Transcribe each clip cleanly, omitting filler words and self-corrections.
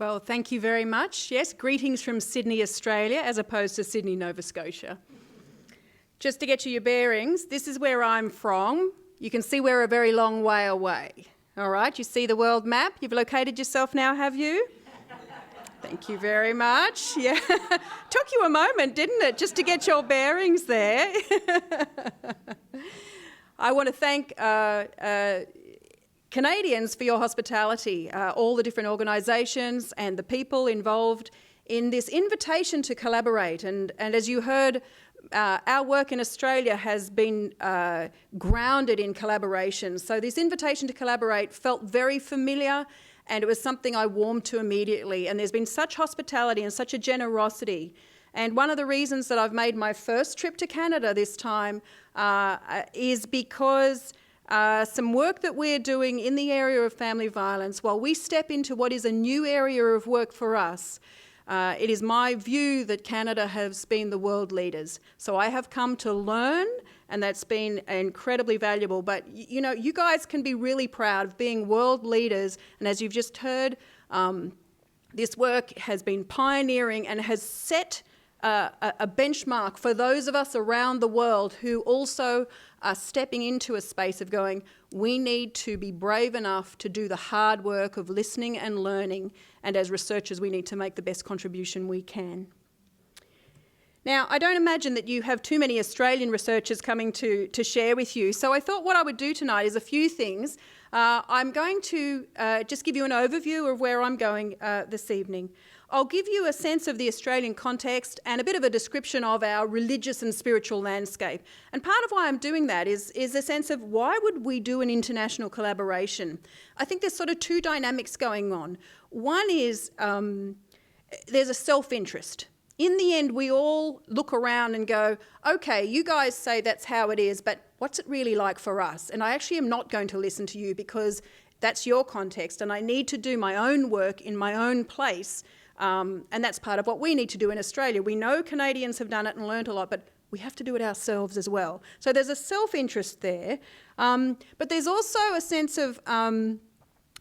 Well, thank you very much. Yes, greetings from Sydney, Australia, as opposed to Sydney, Nova Scotia. Just to get you your bearings, this is where I'm from. You can see we're a very long way away. All right, you see the world map? You've located yourself now, have you? Thank you very much. Yeah, took you a moment, didn't it, just to get your bearings there. I want to thank Canadians for your hospitality, all the different organisations and the people involved in this invitation to collaborate. And as you heard, our work in Australia has been grounded in collaboration. So this invitation to collaborate felt very familiar, and it was something I warmed to immediately. And there's been such hospitality and such a generosity. And one of the reasons that I've made my first trip to Canada this time is because some work that we're doing in the area of family violence, while we step into what is a new area of work for us, it is my view that Canada has been the world leaders. So I have come to learn, and that's been incredibly valuable. But, you know, you guys can be really proud of being world leaders. And as you've just heard, this work has been pioneering and has set a benchmark for those of us around the world who also are stepping into a space of going, we need to be brave enough to do the hard work of listening and learning, and as researchers we need to make the best contribution we can. Now, I don't imagine that you have too many Australian researchers coming to share with you, so I thought what I would do tonight is a few things. I'm going to just give you an overview of where I'm going this evening. I'll give you a sense of the Australian context and a bit of a description of our religious and spiritual landscape. And part of why I'm doing that is a sense of why would we do an international collaboration? I think there's sort of two dynamics going on. One is there's a self-interest. In the end, we all look around and go, okay, you guys say that's how it is, but what's it really like for us? And I actually am not going to listen to you because that's your context, and I need to do my own work in my own place. And that's part of what we need to do in Australia. We know Canadians have done it and learnt a lot, but we have to do it ourselves as well. So there's a self-interest there. But there's also a sense of,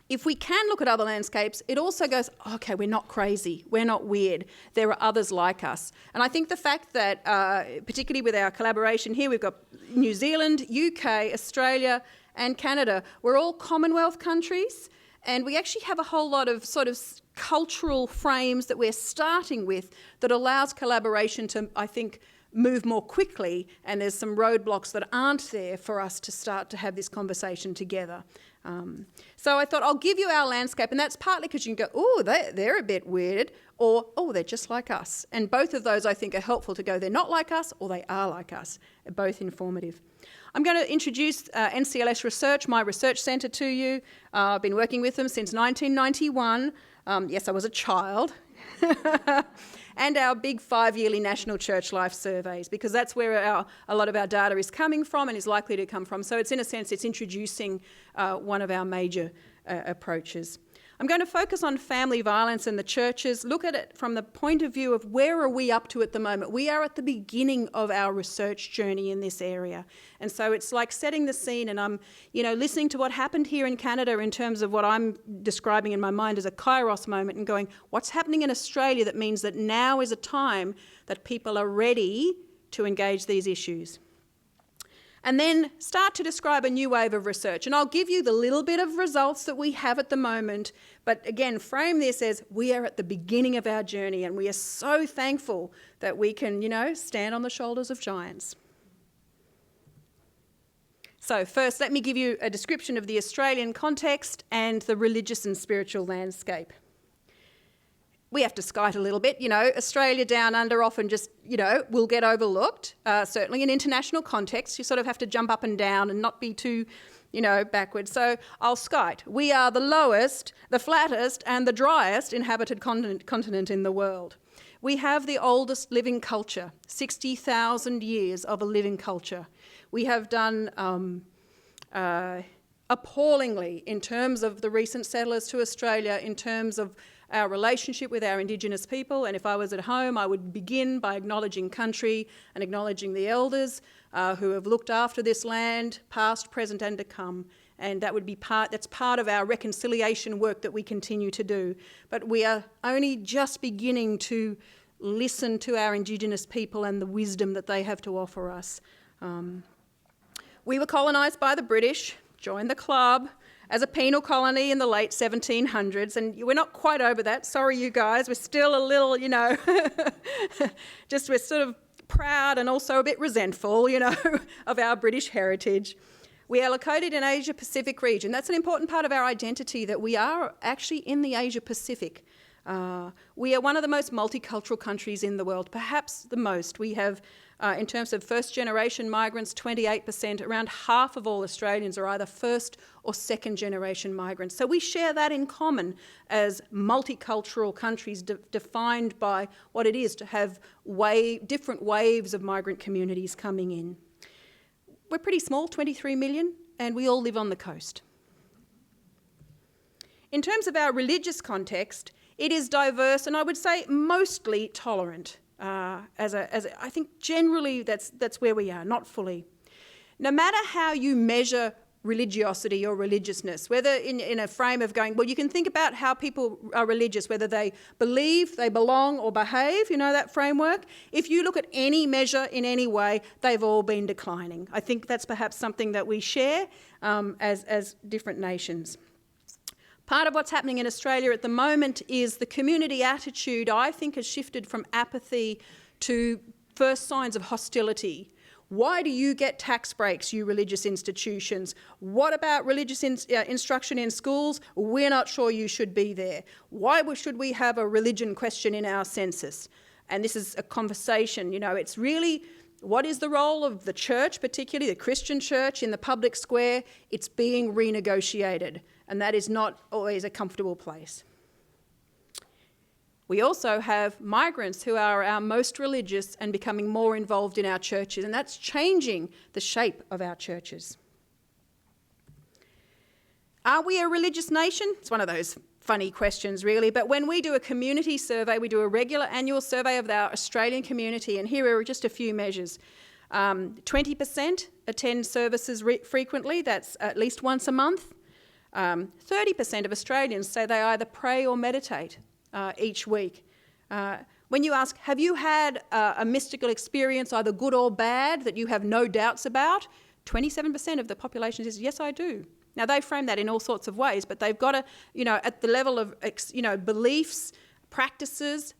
if we can look at other landscapes, it also goes, okay, we're not crazy, we're not weird, there are others like us. And I think the fact that, particularly with our collaboration here, we've got New Zealand, UK, Australia and Canada, we're all Commonwealth countries, and we actually have a whole lot of sort of cultural frames that we're starting with that allows collaboration to, I think, move more quickly, and there's some roadblocks that aren't there for us to start to have this conversation together. So I thought I'll give you our landscape, and that's partly because you can go, oh, they're a bit weird, or, oh, they're just like us. And both of those I think are helpful to go, they're not like us, or they are like us. They're both informative. I'm going to introduce NCLS Research, my research centre, to you. I've been working with them since 1991. Yes, I was a child. And our big 5-yearly National Church Life Surveys, because that's where a lot of our data is coming from and is likely to come from. So it's, in a sense, it's introducing one of our major approaches. I'm going to focus on family violence and the churches, look at it from the point of view of where are we up to at the moment. We are at the beginning of our research journey in this area. And so it's like setting the scene, and I'm, listening to what happened here in Canada in terms of what I'm describing in my mind as a kairos moment, and going, what's happening in Australia that means that now is a time that people are ready to engage these issues. And then start to describe a new wave of research. And I'll give you the little bit of results that we have at the moment, but again, frame this as we are at the beginning of our journey, and we are so thankful that we can, stand on the shoulders of giants. So first, let me give you a description of the Australian context and the religious and spiritual landscape. We have to skite a little bit, Australia down under often just, will get overlooked. Certainly in international context, you sort of have to jump up and down and not be too, backwards. So I'll skite. We are the lowest, the flattest and the driest inhabited continent in the world. We have the oldest living culture, 60,000 years of a living culture. We have done appallingly in terms of the recent settlers to Australia, in terms of our relationship with our Indigenous people. And if I was at home, I would begin by acknowledging country and acknowledging the elders who have looked after this land, past, present and to come. And that would be that's part of our reconciliation work that we continue to do. But we are only just beginning to listen to our Indigenous people and the wisdom that they have to offer us. We were colonised by the British, joined the club as a penal colony in the late 1700s, and we're not quite over that. Sorry, you guys, we're still a little, we're sort of proud and also a bit resentful, of our British heritage. We are located in Asia Pacific region. That's an important part of our identity, that we are actually in the Asia Pacific. We are one of the most multicultural countries in the world, perhaps the most. We have, in terms of first-generation migrants, 28%. Around half of all Australians are either first or second-generation migrants. So we share that in common as multicultural countries defined by what it is to have different waves of migrant communities coming in. We're pretty small, 23 million, and we all live on the coast. In terms of our religious context, it is diverse and I would say mostly tolerant. I think generally that's where we are, not fully. No matter how you measure religiosity or religiousness, whether in a frame of going, well, you can think about how people are religious, whether they believe, they belong or behave, that framework. If you look at any measure in any way, they've all been declining. I think that's perhaps something that we share as different nations. Part of what's happening in Australia at the moment is the community attitude, I think, has shifted from apathy to first signs of hostility. Why do you get tax breaks, you religious institutions? What about religious instruction in schools? We're not sure you should be there. Why should we have a religion question in our census? And this is a conversation, it's really, what is the role of the church, particularly the Christian church, in the public square? It's being renegotiated, and that is not always a comfortable place. We also have migrants who are our most religious and becoming more involved in our churches, and that's changing the shape of our churches. Are we a religious nation? It's one of those funny questions, really, but when we do a community survey, we do a regular annual survey of our Australian community, and here are just a few measures. 20% attend services frequently, that's at least once a month. 30% of Australians say they either pray or meditate each week. When you ask, have you had a mystical experience, either good or bad, that you have no doubts about, 27% of the population says, yes, I do. Now, they frame that in all sorts of ways, but they've got to, at the level of, beliefs, practices,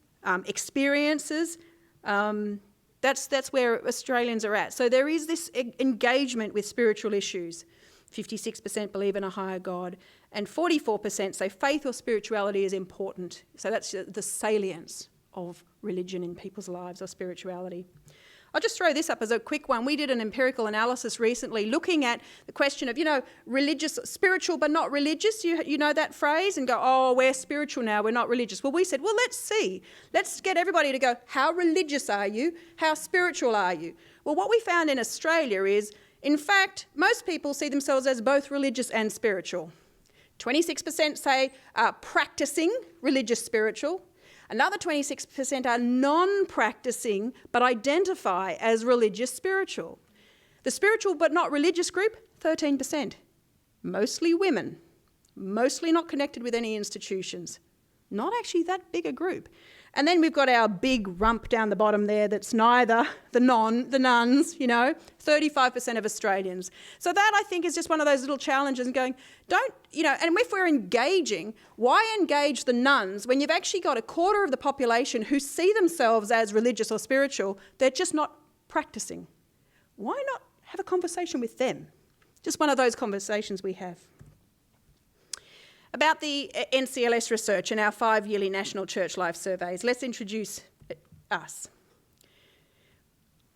experiences, that's where Australians are at. So there is this engagement with spiritual issues. 56% believe in a higher God, and 44% say faith or spirituality is important. So that's the salience of religion in people's lives, or spirituality. I'll just throw this up as a quick one. We did an empirical analysis recently looking at the question of, religious, spiritual but not religious. You know that phrase, and go, oh, we're spiritual now, we're not religious. Well, we said, well, let's see. Let's get everybody to go, how religious are you? How spiritual are you? Well, what we found in Australia is, in fact, most people see themselves as both religious and spiritual. 26% say practicing religious spiritual. Another 26% are non-practicing but identify as religious spiritual. The spiritual but not religious group, 13%. Mostly women, mostly not connected with any institutions. Not actually that big a group. And then we've got our big rump down the bottom there that's neither, the nuns, 35% of Australians. So that, I think, is just one of those little challenges, and going, and if we're engaging, why engage the nuns when you've actually got a quarter of the population who see themselves as religious or spiritual, they're just not practicing? Why not have a conversation with them? Just one of those conversations we have. About the NCLS research and our 5-yearly National Church Life Surveys, let's introduce us.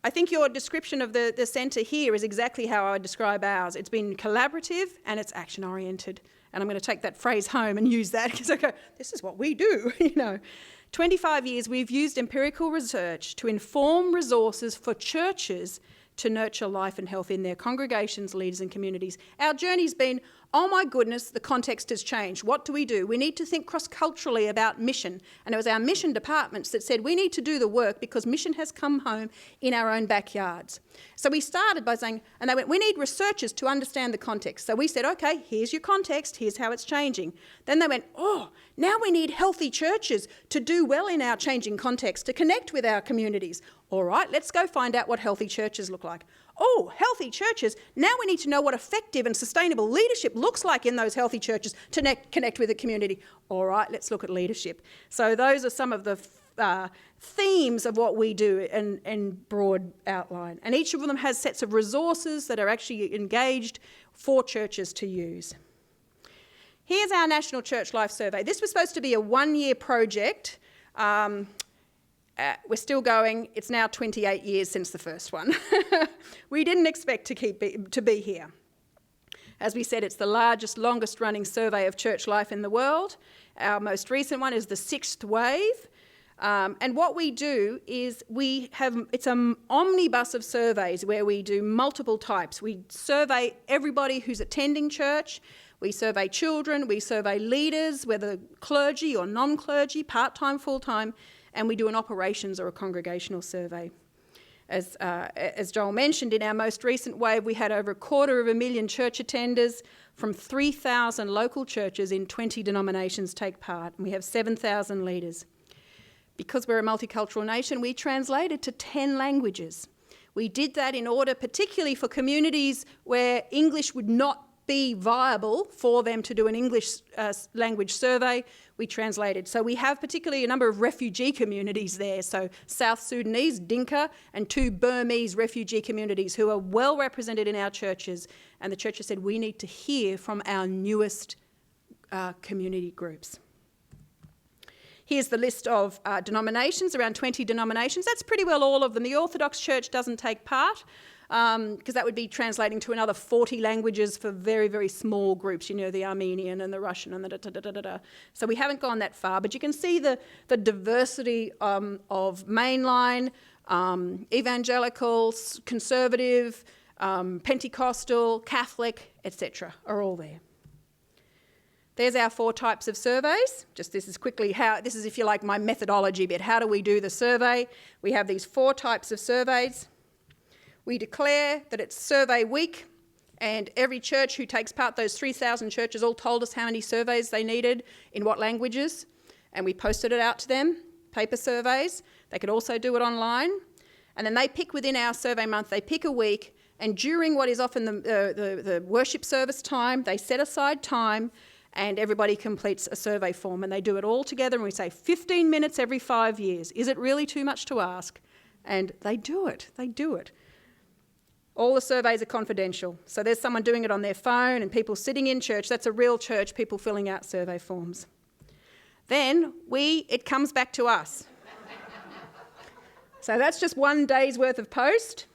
I think your description of the centre here is exactly how I would describe ours. It's been collaborative and it's action-oriented. And I'm going to take that phrase home and use that, because I go, this is what we do, 25 years we've used empirical research to inform resources for churches to nurture life and health in their congregations, leaders and communities. Our journey's been, oh my goodness, the context has changed. What do? We need to think cross-culturally about mission. And it was our mission departments that said we need to do the work because mission has come home in our own backyards. So we started by saying, and they went, we need researchers to understand the context. So we said, okay, here's your context, here's how it's changing. Then they went, oh, now we need healthy churches to do well in our changing context, to connect with our communities. All right, let's go find out what healthy churches look like. Oh, healthy churches. Now we need to know what effective and sustainable leadership looks like in those healthy churches to connect with the community. All right, let's look at leadership. So those are some of the themes of what we do in broad outline. And each of them has sets of resources that are actually engaged for churches to use. Here's our National Church Life Survey. This was supposed to be a one-year project. We're still going. It's now 28 years since the first one. We didn't expect to be here. As we said, it's the largest, longest-running survey of church life in the world. Our most recent one is the 6th wave. And what we do is it's an omnibus of surveys where we do multiple types. We survey everybody who's attending church. We survey children. We survey leaders, whether clergy or non-clergy, part-time, full-time. And we do an operations or a congregational survey. As Joel mentioned, in our most recent wave, we had over 250,000 church attenders from 3,000 local churches in 20 denominations take part, and we have 7,000 leaders. Because we're a multicultural nation, we translated to 10 languages. We did that in order, particularly for communities where English would not be viable for them to do an English language survey. We translated. So we have particularly a number of refugee communities there. So South Sudanese, Dinka, and 2 Burmese refugee communities who are well represented in our churches. And the churches said, we need to hear from our newest community groups. Here's the list of denominations, around 20 denominations. That's pretty well all of them. The Orthodox Church doesn't take part because that would be translating to another 40 languages for very, very small groups, you know, the Armenian and the Russian and the da-da-da-da-da. So we haven't gone that far, but you can see the diversity of mainline, evangelicals, conservative, Pentecostal, Catholic, etc. are all there. There's our 4 types of surveys. Just this is quickly this is, if you like, my methodology bit. How do we do the survey? We have these 4 types of surveys. We declare that it's survey week, and every church who takes part, those 3,000 churches, all told us how many surveys they needed in what languages, and we posted it out to them, paper surveys. They could also do it online. And then they pick within our survey month, they pick a week, and during what is often the worship service time, they set aside time and everybody completes a survey form, and they do it all together, and we say 15 minutes every 5 years. Is it really too much to ask? And they do it. All the surveys are confidential. So there's someone doing it on their phone and people sitting in church. That's a real church, people filling out survey forms. Then it comes back to us. So that's just 1 day's worth of post.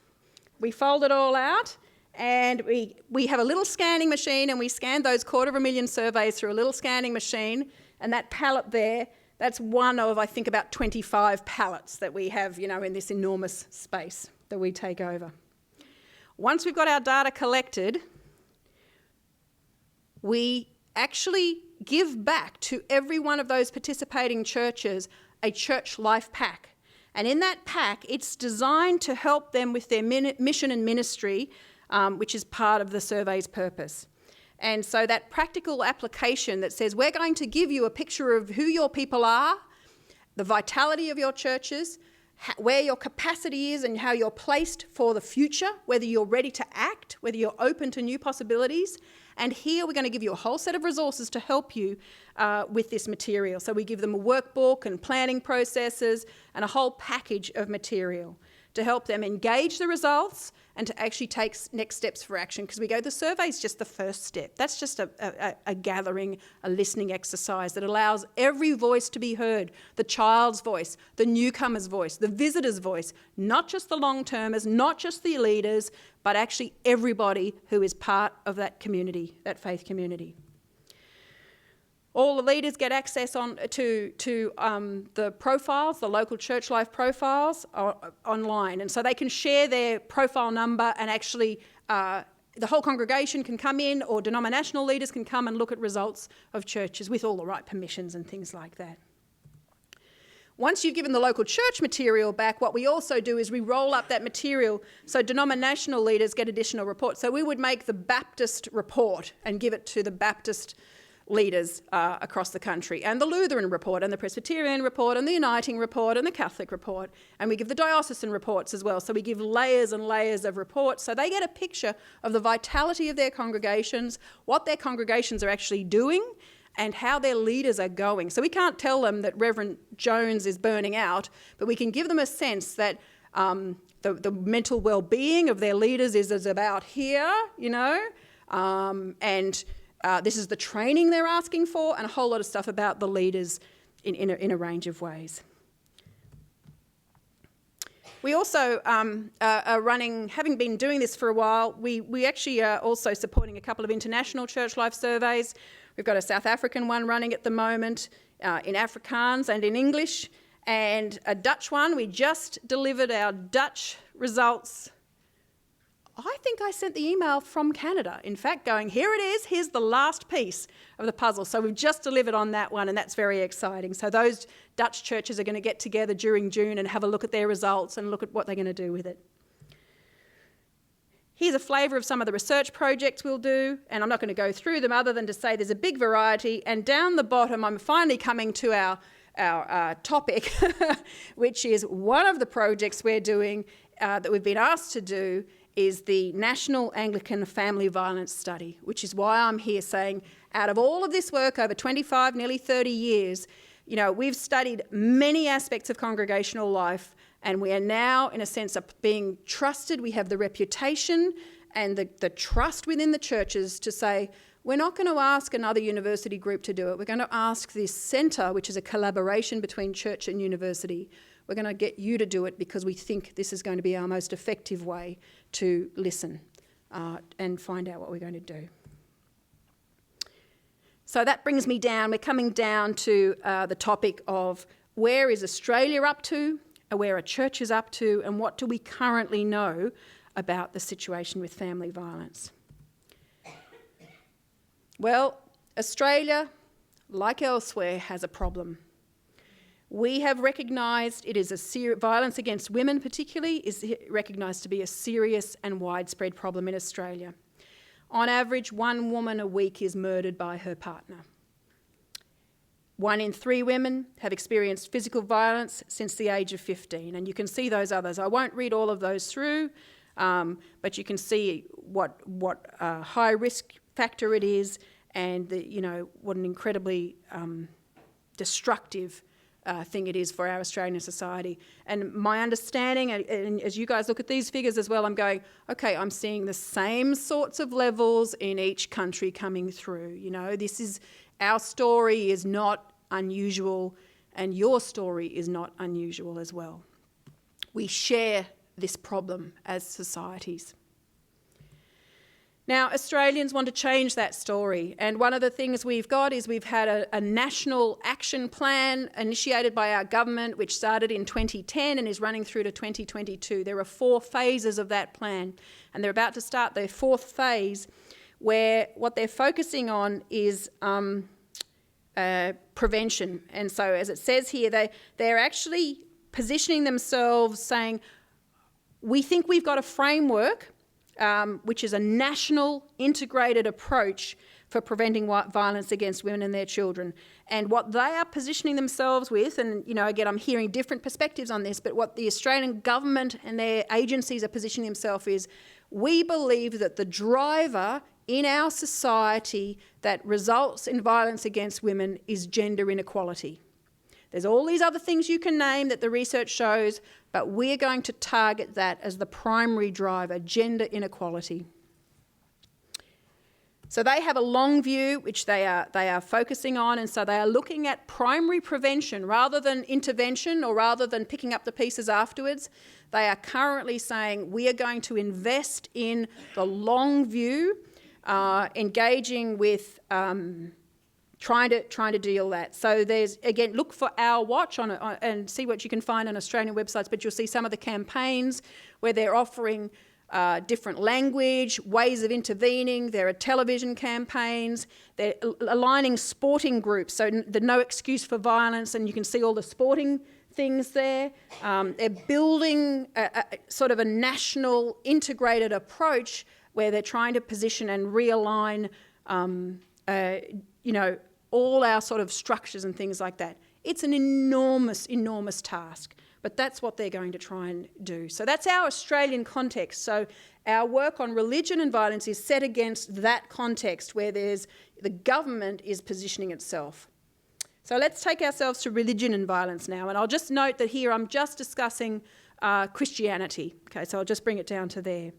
We fold it all out and we have a little scanning machine, and we scan those 250,000 surveys through a little scanning machine, and that pallet there, that's one of, I think, about 25 pallets that we have, you know, in this enormous space that we take over. Once we've got our data collected, we actually give back to every one of those participating churches a church life pack. And in that pack, it's designed to help them with their mission and ministry, which is part of the survey's purpose. And so that practical application that says, we're going to give you a picture of who your people are, the vitality of your churches, where your capacity is and how you're placed for the future, whether you're ready to act, whether you're open to new possibilities. And here we're going to give you a whole set of resources to help you with this material. So we give them a workbook and planning processes and a whole package of material to help them engage the results and to actually take next steps for action. Because we go, the survey's just the first step. That's just a gathering, a listening exercise that allows every voice to be heard, the child's voice, the newcomer's voice, the visitor's voice, not just the long-termers, not just the leaders, but actually everybody who is part of that community, that faith community. All the leaders get access to the profiles, the local church life profiles online. And so they can share their profile number, and actually the whole congregation can come in, or denominational leaders can come and look at results of churches with all the right permissions and things like that. Once you've given the local church material back, what we also do is we roll up that material so denominational leaders get additional reports. So we would make the Baptist report and give it to the Baptist leaders across the country, and the Lutheran report, and the Presbyterian report, and the Uniting report, and the Catholic report, and we give the diocesan reports as well. So we give layers and layers of reports, so they get a picture of the vitality of their congregations, what their congregations are actually doing, and how their leaders are going. So we can't tell them that Reverend Jones is burning out, but we can give them a sense that the mental well-being of their leaders is about here, and this is the training they're asking for, and a whole lot of stuff about the leaders in a range of ways. We also are running, having been doing this for a while, we actually are also supporting a couple of international church life surveys. We've got a South African one running at the moment in Afrikaans and in English, and a Dutch one. We just delivered our Dutch results. I think I sent the email from Canada, in fact, going, here it is, here's the last piece of the puzzle. So we've just delivered on that one, and that's very exciting. So those Dutch churches are going to get together during June and have a look at their results and look at what they're going to do with it. Here's a flavour of some of the research projects we'll do, and I'm not going to go through them other than to say there's a big variety. And down the bottom, I'm finally coming to our topic, which is one of the projects we're doing that we've been asked to do is the National Anglican Family Violence Study, which is why I'm here saying out of all of this work over 25, nearly 30 years, we've studied many aspects of congregational life, and we are now, in a sense, of being trusted. We have the reputation and the trust within the churches to say, we're not going to ask another university group to do it. We're going to ask this centre, which is a collaboration between church and university. We're going to get you to do it because we think this is going to be our most effective way to listen and find out what we're going to do. So that brings me down. We're coming down to the topic of where is Australia up to, where are churches up to, and what do we currently know about the situation with family violence. Well, Australia, like elsewhere, has a problem. We have recognised it is violence against women particularly is recognised to be a serious and widespread problem in Australia. On average, 1 woman a week is murdered by her partner. 1 in 3 women have experienced physical violence since the age of 15, and you can see those others. I won't read all of those through, but you can see what high risk factor it is, and what an incredibly destructive thing it is for our Australian society. And my understanding, and as you guys look at these figures as well, I'm going, okay, I'm seeing the same sorts of levels in each country coming through. Our story is not unusual, and your story is not unusual as well. We share this problem as societies. Now, Australians want to change that story, and one of the things we've got is we've had a national action plan initiated by our government, which started in 2010 and is running through to 2022. There are 4 phases of that plan, and they're about to start their 4th phase, where what they're focusing on is prevention. And so, as it says here, they're actually positioning themselves saying, we think we've got a framework which is a national integrated approach for preventing violence against women and their children. And what they are positioning themselves with, and again, I'm hearing different perspectives on this, but what the Australian government and their agencies are positioning themselves is, we believe that the driver in our society that results in violence against women is gender inequality. There's all these other things you can name that the research shows, but we're going to target that as the primary driver, gender inequality. So they have a long view, which they are focusing on, and so they are looking at primary prevention rather than intervention or rather than picking up the pieces afterwards. They are currently saying we are going to invest in the long view, engaging with trying to deal that. So there's, again, look for Our Watch and see what you can find on Australian websites, but you'll see some of the campaigns where they're offering different language, ways of intervening. There are television campaigns. They're aligning sporting groups, so the No Excuse for Violence, and you can see all the sporting things there. They're building a sort of a national integrated approach where they're trying to position and realign, all our sort of structures and things like that. It's an enormous, enormous task, but that's what they're going to try and do. So that's our Australian context. So our work on religion and violence is set against that context where the government is positioning itself. So let's take ourselves to religion and violence now. And I'll just note that here I'm just discussing Christianity. Okay, so I'll just bring it down to there.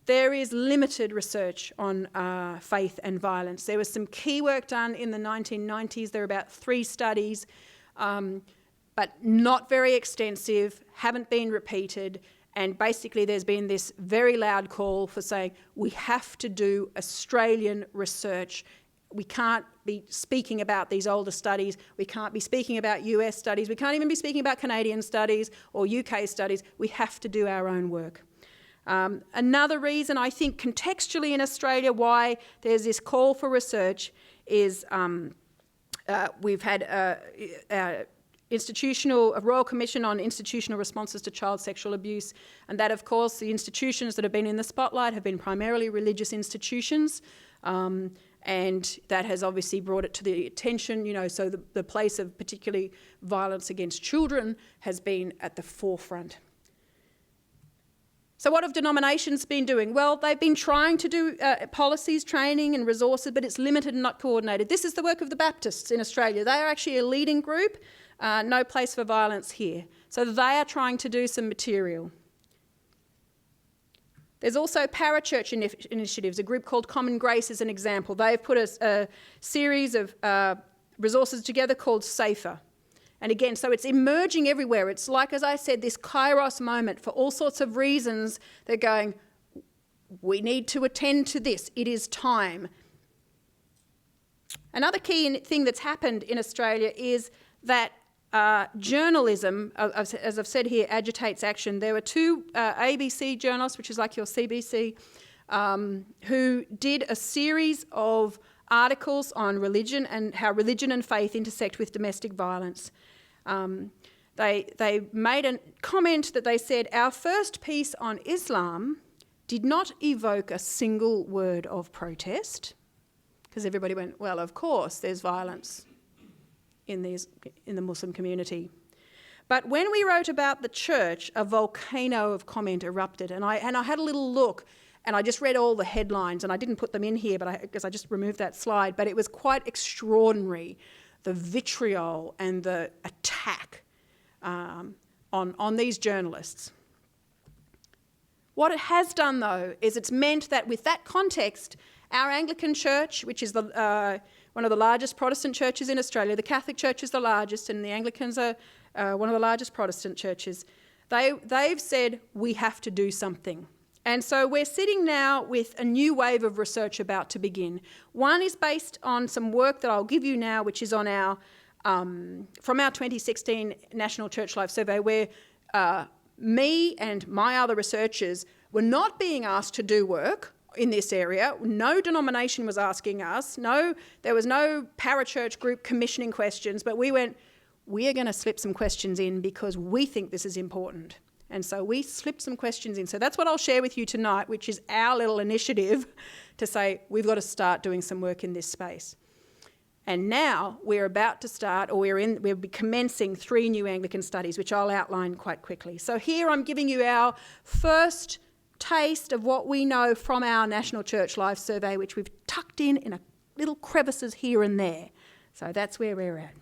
There is limited research on faith and violence. There was some key work done in the 1990s. There are about 3 studies, but not very extensive, haven't been repeated. And basically there's been this very loud call for saying we have to do Australian research. We can't be speaking about these older studies. We can't be speaking about US studies. We can't even be speaking about Canadian studies or UK studies. We have to do our own work. Another reason I think contextually in Australia why there's this call for research is we've had a Royal Commission on Institutional Responses to Child Sexual Abuse, and that of course the institutions that have been in the spotlight have been primarily religious institutions, and that has obviously brought it to the attention, so the place of particularly violence against children has been at the forefront. So what have denominations been doing? Well, they've been trying to do policies, training and resources, but it's limited and not coordinated. This is the work of the Baptists in Australia. They are actually a leading group, No Place for Violence here. So they are trying to do some material. There's also parachurch initiatives, a group called Common Grace is an example. They've put a series of resources together called Safer. And again, so it's emerging everywhere. It's like, as I said, this kairos moment for all sorts of reasons. They're going, we need to attend to this. It is time. Another key thing that's happened in Australia is that journalism, as I've said here, agitates action. There were 2 ABC journalists, which is like your CBC, who did a series of articles on religion and how religion and faith intersect with domestic violence. They made a comment that they said, our first piece on Islam did not evoke a single word of protest, because everybody went, well, of course, there's violence in the Muslim community. But when we wrote about the church, a volcano of comment erupted, and I had a little look, and I just read all the headlines, and I didn't put them in here because I just removed that slide, but it was quite extraordinary, the vitriol and the attack on these journalists. What it has done, though, is it's meant that with that context, our Anglican Church, which is one of the largest Protestant churches in Australia, the Catholic Church is the largest, and the Anglicans are one of the largest Protestant churches, they've said we have to do something. And so we're sitting now with a new wave of research about to begin. One is based on some work that I'll give you now, which is on from our 2016 National Church Life Survey, where me and my other researchers were not being asked to do work in this area. No denomination was asking us. There was no parachurch group commissioning questions, but we went, we are going to slip some questions in because we think this is important. And so we slipped some questions in. So that's what I'll share with you tonight, which is our little initiative to say we've got to start doing some work in this space. And now we're about to start, or we'll be commencing 3 new Anglican studies, which I'll outline quite quickly. So here I'm giving you our first taste of what we know from our National Church Life Survey, which we've tucked in a little crevices here and there. So that's where we're at.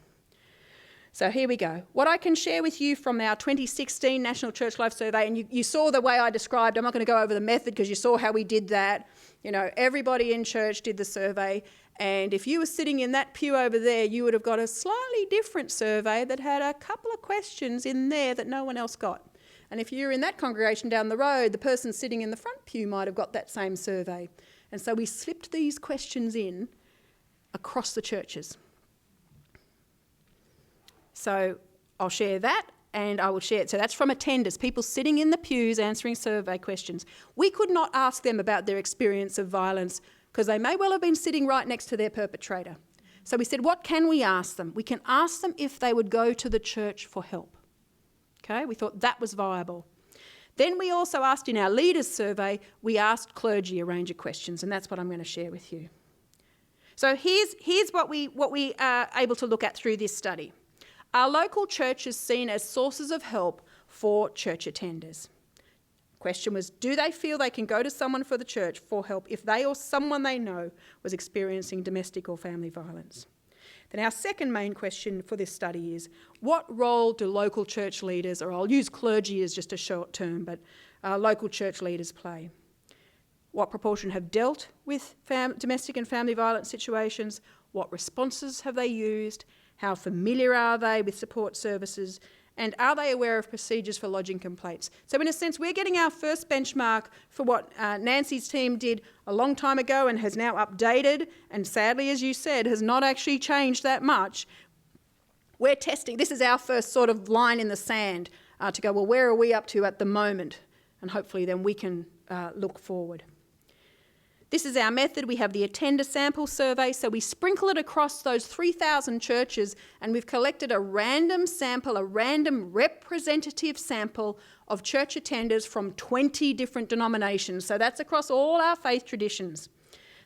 So here we go. What I can share with you from our 2016 National Church Life Survey, and you saw the way I described, I'm not going to go over the method because you saw how we did that. Everybody in church did the survey, and if you were sitting in that pew over there, you would have got a slightly different survey that had a couple of questions in there that no one else got. And if you're in that congregation down the road, the person sitting in the front pew might have got that same survey. And so we slipped these questions in across the churches. So I'll share that, and I will share it. So that's from attenders, people sitting in the pews answering survey questions. We could not ask them about their experience of violence because they may well have been sitting right next to their perpetrator. So we said, what can we ask them? We can ask them if they would go to the church for help. Okay, we thought that was viable. Then we also asked in our leaders survey, we asked clergy a range of questions, and that's what I'm going to share with you. So here's what we are able to look at through this study. Are local churches seen as sources of help for church attenders? Question was, do they feel they can go to someone for the church for help if they or someone they know was experiencing domestic or family violence? Then our second main question for this study is, what role do local church leaders, or I'll use clergy as just a short term, but local church leaders play? What proportion have dealt with domestic and family violence situations? What responses have they used? How familiar are they with support services? And are they aware of procedures for lodging complaints? So in a sense, we're getting our first benchmark for what Nancy's team did a long time ago and has now updated, and sadly, as you said, has not actually changed that much. We're testing. This is our first sort of line in the sand to go, well, where are we up to at the moment? And hopefully then we can look forward. This is our method. We have the attender sample survey, so we sprinkle it across those 3,000 churches, and we've collected a random sample, a random representative sample of church attenders from 20 different denominations. So that's across all our faith traditions.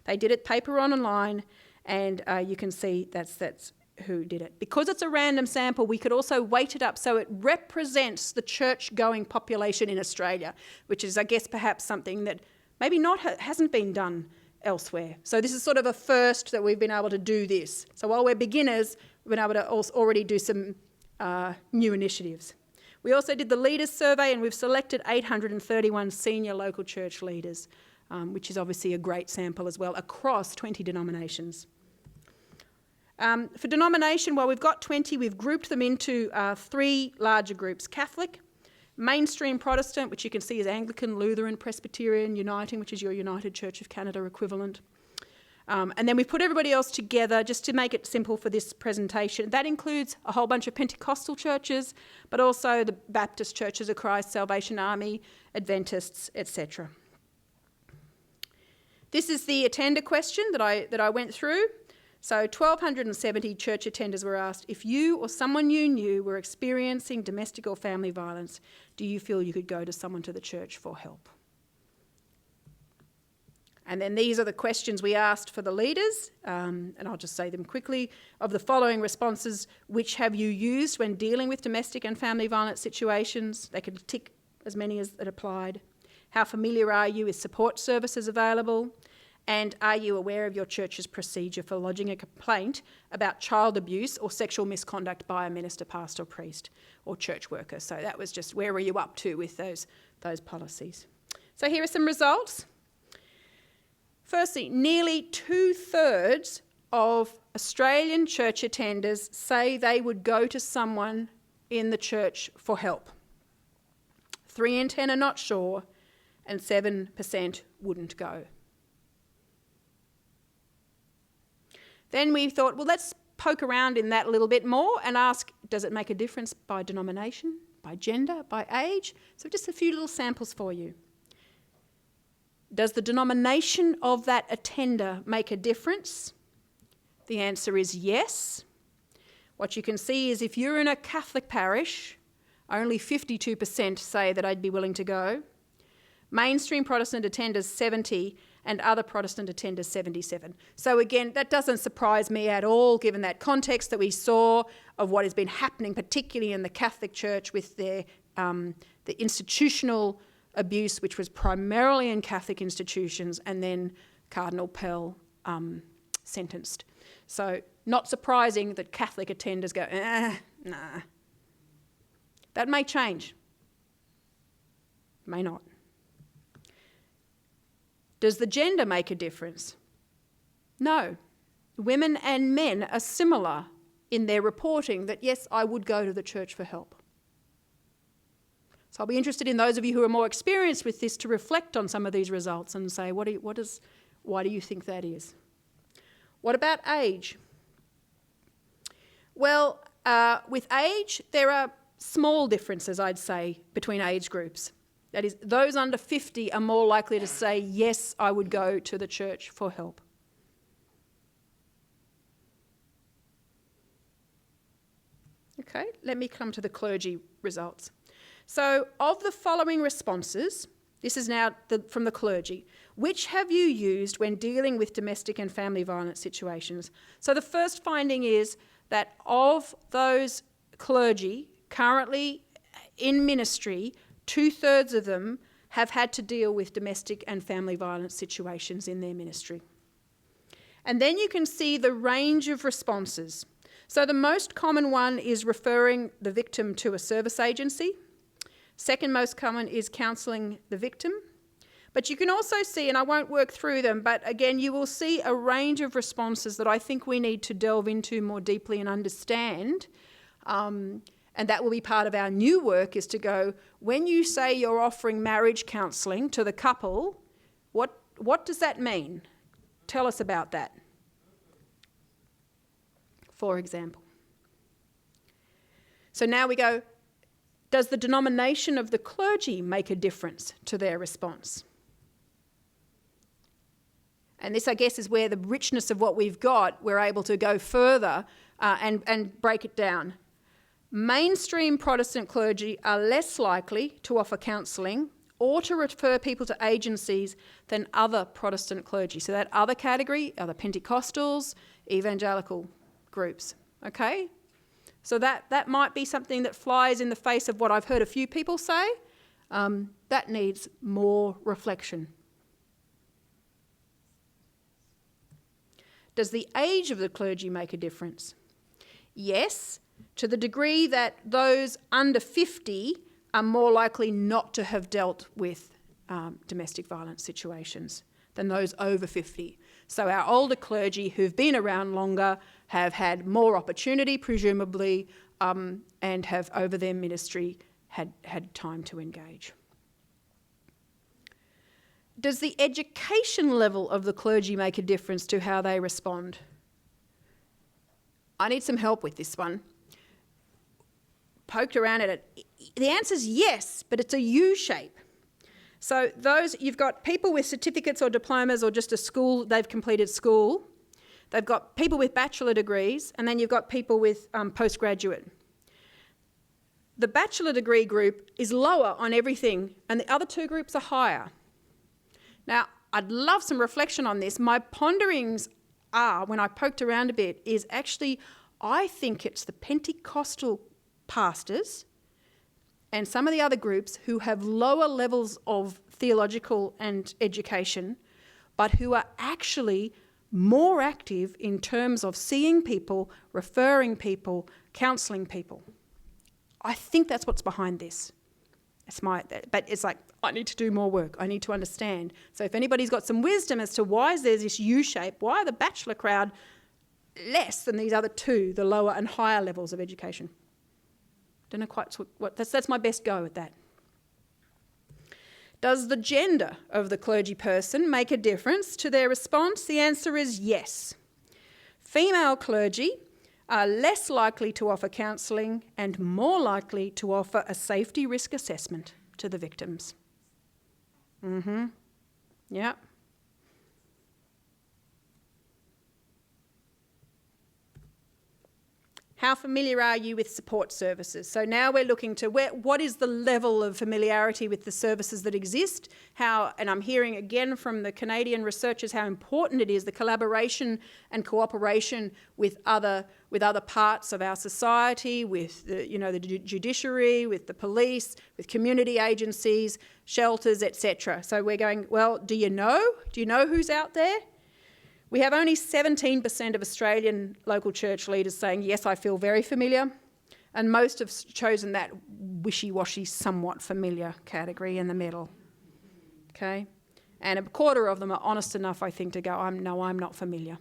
They did it paper on online, and you can see that's who did it. Because it's a random sample, we could also weight it up so it represents the church-going population in Australia, which is, I guess, perhaps something that maybe hasn't been done elsewhere. So this is sort of a first that we've been able to do this. So while we're beginners, we've been able to already do some new initiatives. We also did the leaders survey, and we've selected 831 senior local church leaders, which is obviously a great sample as well, across 20 denominations. For denomination, well, we've got 20. We've grouped them into 3 larger groups: Catholic, mainstream Protestant, which you can see is Anglican, Lutheran, Presbyterian, Uniting, which is your United Church of Canada equivalent. And then we've put everybody else together just to make it simple for this presentation. That includes a whole bunch of Pentecostal churches, but also the Baptist Churches of Christ, Salvation Army, Adventists, etc. This is the attender question that I went through. So 1,270 church attenders were asked, if you or someone you knew were experiencing domestic or family violence, do you feel you could go to someone to the church for help? And then these are the questions we asked for the leaders, and I'll just say them quickly. Of the following responses, which have you used when dealing with domestic and family violence situations? They could tick as many as that applied. How familiar are you with support services available? And are you aware of your church's procedure for lodging a complaint about child abuse or sexual misconduct by a minister, pastor, priest, or church worker? So that was just where were you up to with those policies. So here are some results. Firstly, nearly 2/3 of Australian church attenders say they would go to someone in the church for help. 3 in 10 are not sure, and 7% wouldn't go. Then we thought, well, let's poke around in that a little bit more and ask, does it make a difference by denomination, by gender, by age? So just a few little samples for you. Does the denomination of that attender make a difference? The answer is yes. What you can see is if you're in a Catholic parish, only 52% say that I'd be willing to go. Mainstream Protestant attenders, 70%, and other Protestant attenders, 77%. So again, that doesn't surprise me at all, given that context that we saw of what has been happening, particularly in the Catholic Church with the institutional abuse, which was primarily in Catholic institutions, and then Cardinal Pell sentenced. So not surprising that Catholic attenders go, nah. That may change. May not. Does the gender make a difference? No. Women and men are similar in their reporting that, yes, I would go to the church for help. So I'll be interested in those of you who are more experienced with this to reflect on some of these results and say, why do you think that is? What about age? Well, With age, there are small differences, I'd say, between age groups. That is, those under 50 are more likely to say, yes, I would go to the church for help. Okay, let me come to the clergy results. So, of the following responses, this is now from the clergy, which have you used when dealing with domestic and family violence situations? So the first finding is that of those clergy currently in ministry, 2/3 of them have had to deal with domestic and family violence situations in their ministry. And then you can see the range of responses. So the most common one is referring the victim to a service agency. Second most common is counselling the victim. But you can also see, and I won't work through them, but again, you will see a range of responses that I think we need to delve into more deeply and understand. And that will be part of our new work, is to go, when you say you're offering marriage counselling to the couple, what does that mean? Tell us about that. For example. So now we go, does the denomination of the clergy make a difference to their response? And this, I guess, is where the richness of what we've got, we're able to go further and break it down. Mainstream Protestant clergy are less likely to offer counselling or to refer people to agencies than other Protestant clergy. So that other category are the Pentecostals, evangelical groups, okay? So that might be something that flies in the face of what I've heard a few people say. That needs more reflection. Does the age of the clergy make a difference? Yes, to the degree that those under 50 are more likely not to have dealt with domestic violence situations than those over 50. So our older clergy who've been around longer have had more opportunity, presumably, and have, over their ministry, had time to engage. Does the education level of the clergy make a difference to how they respond? I need some help with this one. Poked around at it. The answer is yes, but it's a U shape. So you've got people with certificates or diplomas or just a school, they've completed school. They've got people with bachelor degrees, and then you've got people with postgraduate. The bachelor degree group is lower on everything, and the other two groups are higher. Now, I'd love some reflection on this. My ponderings are, when I poked around a bit, is actually, I think it's the Pentecostal pastors and some of the other groups who have lower levels of theological and education, but who are actually more active in terms of seeing people, referring people, counselling people. I think that's what's behind this. But it's like, I need to do more work. I need to understand. So if anybody's got some wisdom as to why is there this U shape, why are the bachelor crowd less than these other two, the lower and higher levels of education? Don't know quite what. That's my best go at that. Does the gender of the clergy person make a difference to their response? The answer is yes. Female clergy are less likely to offer counselling and more likely to offer a safety risk assessment to the victims. Yeah. How familiar are you with support services? So now we're looking to what is the level of familiarity with the services that exist? And I'm hearing again from the Canadian researchers how important it is, the collaboration and cooperation with other parts of our society, with the judiciary, with the police, with community agencies, shelters, etc. So we're going, well, do you know? Do you know who's out there? We have only 17% of Australian local church leaders saying, yes, I feel very familiar, and most have chosen that wishy-washy, somewhat familiar category in the middle, okay? And a quarter of them are honest enough, I think, to go, no, I'm not familiar.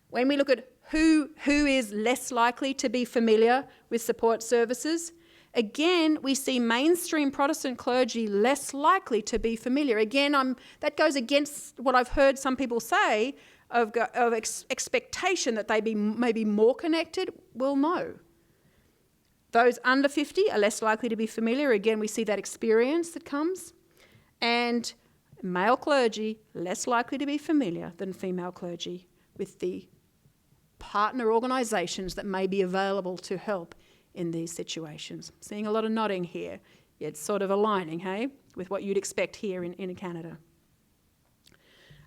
When we look at who is less likely to be familiar with support services, Again, we see mainstream Protestant clergy less likely to be familiar. Again, that goes against what I've heard some people say of expectation that they may be more connected. Well, no. Those under 50 are less likely to be familiar. Again, we see that experience that comes. And male clergy, less likely to be familiar than female clergy with the partner organisations that may be available to help in these situations. Seeing a lot of nodding here. It's sort of aligning, hey, with what you'd expect here in Canada.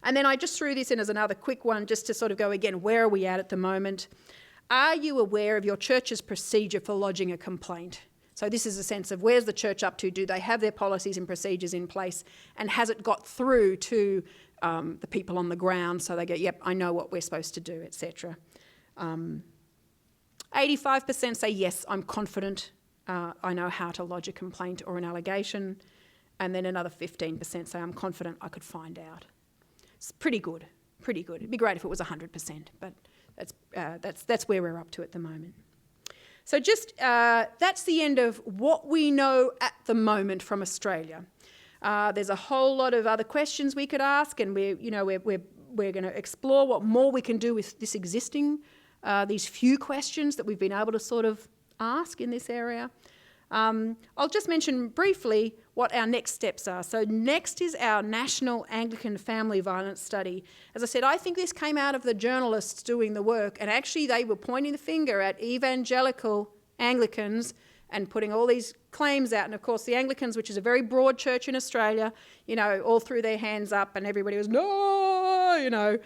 And then I just threw this in as another quick one just to sort of go again, where are we at the moment? Are you aware of your church's procedure for lodging a complaint? So this is a sense of where's the church up to? Do they have their policies and procedures in place? And has it got through to the people on the ground so they go, yep, I know what we're supposed to do, etc. 85% say, yes, I'm confident, I know how to lodge a complaint or an allegation. And then another 15% say, I'm confident I could find out. It's pretty good, pretty good. It'd be great if it was 100%, but that's where we're up to at the moment. So just that's the end of what we know at the moment from Australia. There's a whole lot of other questions we could ask, and we're going to explore what more we can do with this existing, these few questions that we've been able to sort of ask in this area. I'll just mention briefly what our next steps are. So next is our National Anglican Family Violence Study. As I said, I think this came out of the journalists doing the work, and actually they were pointing the finger at evangelical Anglicans and putting all these claims out. And of course the Anglicans, which is a very broad church in Australia, all threw their hands up and everybody was, no,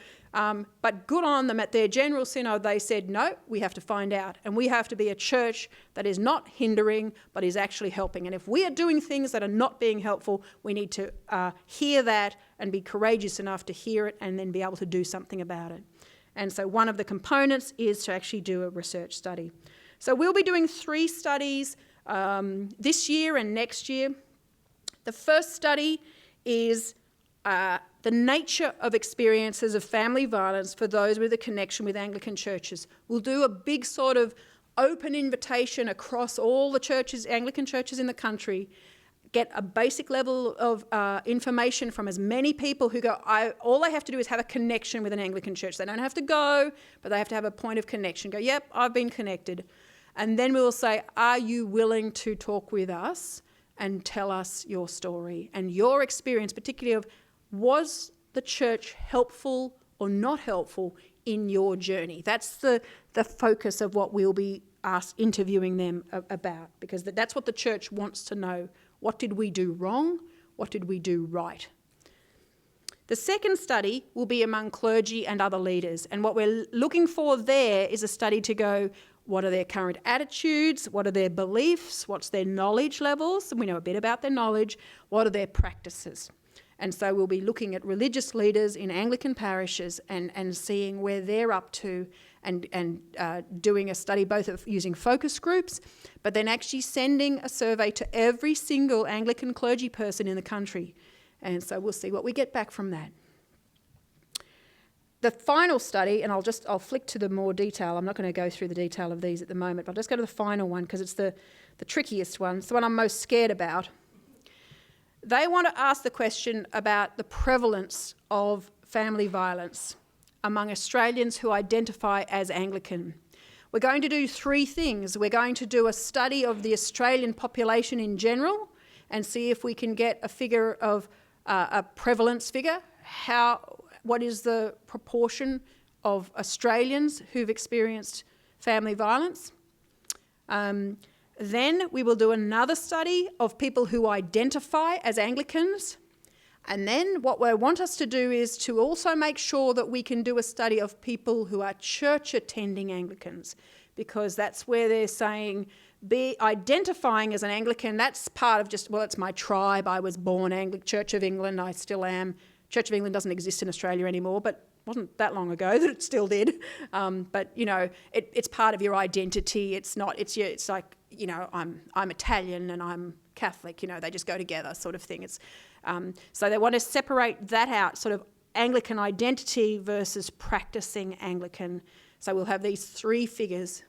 but good on them. At their general synod, they said, no, we have to find out. And we have to be a church that is not hindering, but is actually helping. And if we are doing things that are not being helpful, we need to hear that and be courageous enough to hear it and then be able to do something about it. And so one of the components is to actually do a research study. So we'll be doing 3 studies this year and next year. The first study is the nature of experiences of family violence for those with a connection with Anglican churches. We'll do a big sort of open invitation across all the churches, Anglican churches in the country, get a basic level of information from as many people who go, all they have to do is have a connection with an Anglican church. They don't have to go, but they have to have a point of connection. Go, yep, I've been connected. And then we will say, are you willing to talk with us and tell us your story and your experience, particularly of was the church helpful or not helpful in your journey? That's the focus of what we'll be interviewing them about, because that's what the church wants to know. What did we do wrong? What did we do right? The second study will be among clergy and other leaders. And what we're looking for there is a study to go, what are their current attitudes? What are their beliefs? What's their knowledge levels? And we know a bit about their knowledge. What are their practices? And so we'll be looking at religious leaders in Anglican parishes and seeing where they're up to and doing a study both of using focus groups, but then actually sending a survey to every single Anglican clergy person in the country. And so we'll see what we get back from that. The final study, and I'll flick to the more detail. I'm not going to go through the detail of these at the moment, but I'll just go to the final one because it's the trickiest one. It's the one I'm most scared about. They want to ask the question about the prevalence of family violence among Australians who identify as Anglican. We're going to do 3 things. We're going to do a study of the Australian population in general and see if we can get a figure of a prevalence figure. What is the proportion of Australians who've experienced family violence? Then we will do another study of people who identify as Anglicans. And then what they want us to do is to also make sure that we can do a study of people who are church-attending Anglicans, because that's where they're saying, identifying as an Anglican, that's part of just, well, it's my tribe, I was born Church of England, I still am. Church of England doesn't exist in Australia anymore, but wasn't that long ago that it still did. But it's part of your identity. It's not. It's like I'm Italian and I'm Catholic. They just go together, sort of thing. It's so they want to separate that out, sort of Anglican identity versus practicing Anglican. So we'll have these 3 figures.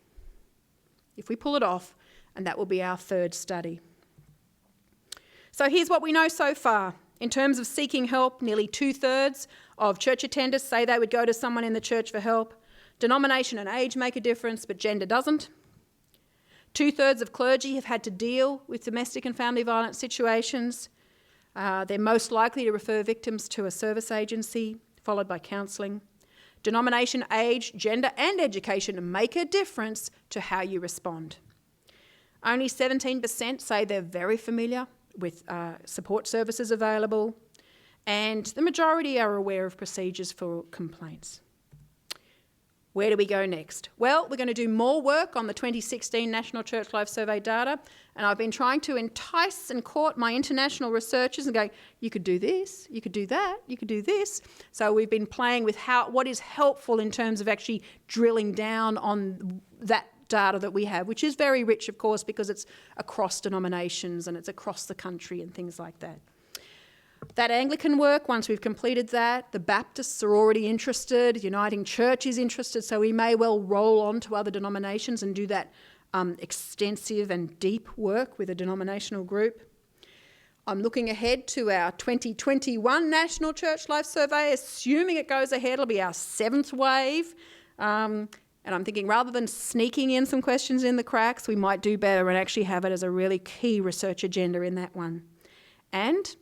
If we pull it off, and that will be our third study. So here's what we know so far. In terms of seeking help, nearly 2/3 of church attenders say they would go to someone in the church for help. Denomination and age make a difference, but gender doesn't. 2/3 of clergy have had to deal with domestic and family violence situations. They're most likely to refer victims to a service agency, followed by counselling. Denomination, age, gender and education make a difference to how you respond. Only 17% say they're very familiar with support services available, and the majority are aware of procedures for complaints. Where do we go next? Well, we're going to do more work on the 2016 National Church Life Survey data, and I've been trying to entice and court my international researchers and going, you could do this, you could do that, you could do this. So we've been playing with what is helpful in terms of actually drilling down on that data that we have, which is very rich, of course, because it's across denominations and it's across the country and things like that. That Anglican work, once we've completed that, the Baptists are already interested, Uniting Church is interested, so we may well roll on to other denominations and do that extensive and deep work with a denominational group. I'm looking ahead to our 2021 National Church Life Survey. Assuming it goes ahead, it'll be our 7th wave. And I'm thinking rather than sneaking in some questions in the cracks, we might do better and actually have it as a really key research agenda in that one. And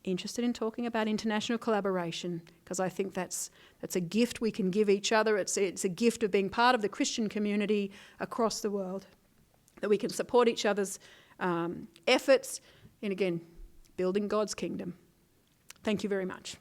interested in talking about international collaboration, because I think that's a gift we can give each other. It's a gift of being part of the Christian community across the world, that we can support each other's efforts in, again, building God's kingdom. Thank you very much.